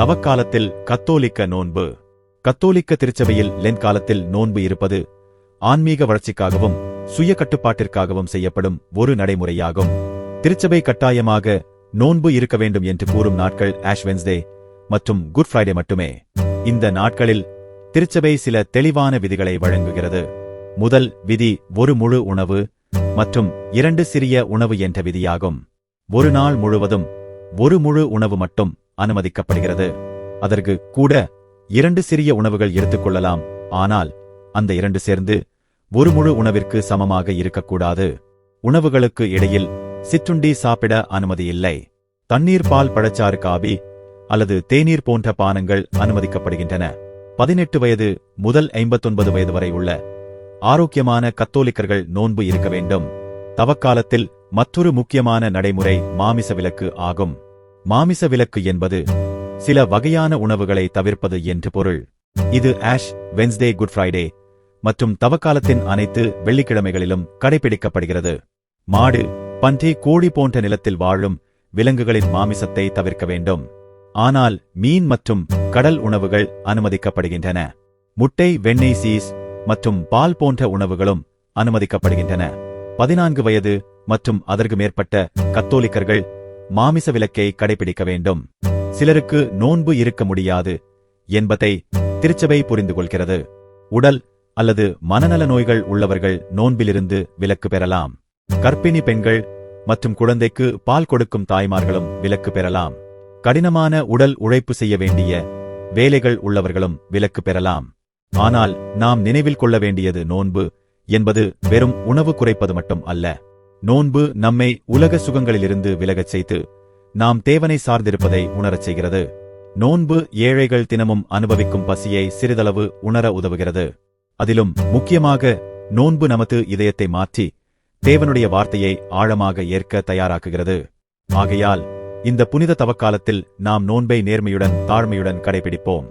தவக்காலத்தில் கத்தோலிக்க நோன்பு. கத்தோலிக்க திருச்சபையில் லென்ட் காலத்தில் நோன்பு இருப்பது ஆன்மீக வளர்ச்சிக்காகவும் சுய கட்டுப்பாட்டிற்காகவும் செய்யப்படும் ஒரு நடைமுறையாகும். திருச்சபை கட்டாயமாக நோன்பு இருக்க வேண்டும் என்று கூறும் நாட்கள் ஆஷ் வென்ஸ்டே மற்றும் குட் ஃப்ரைடே மட்டுமே. இந்த நாட்களில் திருச்சபை சில தெளிவான விதிகளை வழங்குகிறது. முதல் விதி ஒரு முழு உணவு மற்றும் 2 சிறிய உணவு என்ற விதியாகும். ஒரு நாள் முழுவதும் ஒரு முழு உணவு மட்டும் அனுமதிக்கப்படுகிறது. அதற்கு கூட 2 சிறிய உணவுகள் எடுத்துக்கொள்ளலாம், ஆனால் அந்த 2 சேர்ந்து ஒரு முழு உணவிற்கு சமமாக இருக்கக்கூடாது. உணவுகளுக்கு இடையில் சிற்றுண்டி சாப்பிட அனுமதி இல்லை. தண்ணீர், பால், பழச்சாறு, காபி அல்லது தேநீர் போன்ற பானங்கள் அனுமதிக்கப்படுகின்றன. 18 வயது முதல் 59 வயது வரை உள்ள ஆரோக்கியமான கத்தோலிக்கர்கள் நோன்பு இருக்க வேண்டும். தவக்காலத்தில் மற்றொரு முக்கியமான நடைமுறை மாமிச விலக்கு ஆகும். மாமிச விலக்கு என்பது சில வகையான உணவுகளை தவிர்ப்பது என்று பொருள். இது ஆஷ் வென்ஸ்டே, குட் ஃப்ரைடே மற்றும் தவக்காலத்தின் அனைத்து வெள்ளிக்கிழமைகளிலும் கடைபிடிக்கப்படுகிறது. மாடு, பன்றி, கோழி போன்ற நிலத்தில் வாழும் விலங்குகளின் மாமிசத்தை தவிர்க்க வேண்டும். ஆனால் மீன் மற்றும் கடல் உணவுகள் அனுமதிக்கப்படுகின்றன. முட்டை, வெண்ணெய், சீஸ் மற்றும் பால் போன்ற உணவுகளும் அனுமதிக்கப்படுகின்றன. 14 வயது மற்றும் அதற்கு மேற்பட்ட கத்தோலிக்கர்கள் மாமிச விலக்கை கடைபிடிக்க வேண்டும். சிலருக்கு நோன்பு இருக்க முடியாது என்பதை திருச்சபை புரிந்து கொள்கிறது. உடல் அல்லது மனநல நோய்கள் உள்ளவர்கள் நோன்பிலிருந்து விலக்கு பெறலாம். கர்ப்பிணி பெண்கள் மற்றும் குழந்தைக்கு பால் கொடுக்கும் தாய்மார்களும் விலக்கு பெறலாம். கடினமான உடல் உழைப்பு செய்ய வேண்டிய வேலைகள் உள்ளவர்களும் விலக்கு பெறலாம். ஆனால் நாம் நினைவில் கொள்ள வேண்டியது நோன்பு என்பது வெறும் உணவு குறைப்பது மட்டும் அல்ல. நோன்பு நம்மை உலக சுகங்களிலிருந்து விலகச் செய்து நாம் தேவனை சார்ந்திருப்பதை உணரச் செய்கிறது. நோன்பு ஏழைகள் தினமும் அனுபவிக்கும் பசியை சிறிதளவு உணர உதவுகிறது. அதிலும் முக்கியமாக நோன்பு நமது இதயத்தை மாற்றி தேவனுடைய வார்த்தையை ஆழமாக ஏற்க தயாராக்குகிறது. ஆகையால் இந்த புனித தவக்காலத்தில் நாம் நோன்பை நேர்மையுடன், தாழ்மையுடன் கடைபிடிப்போம்.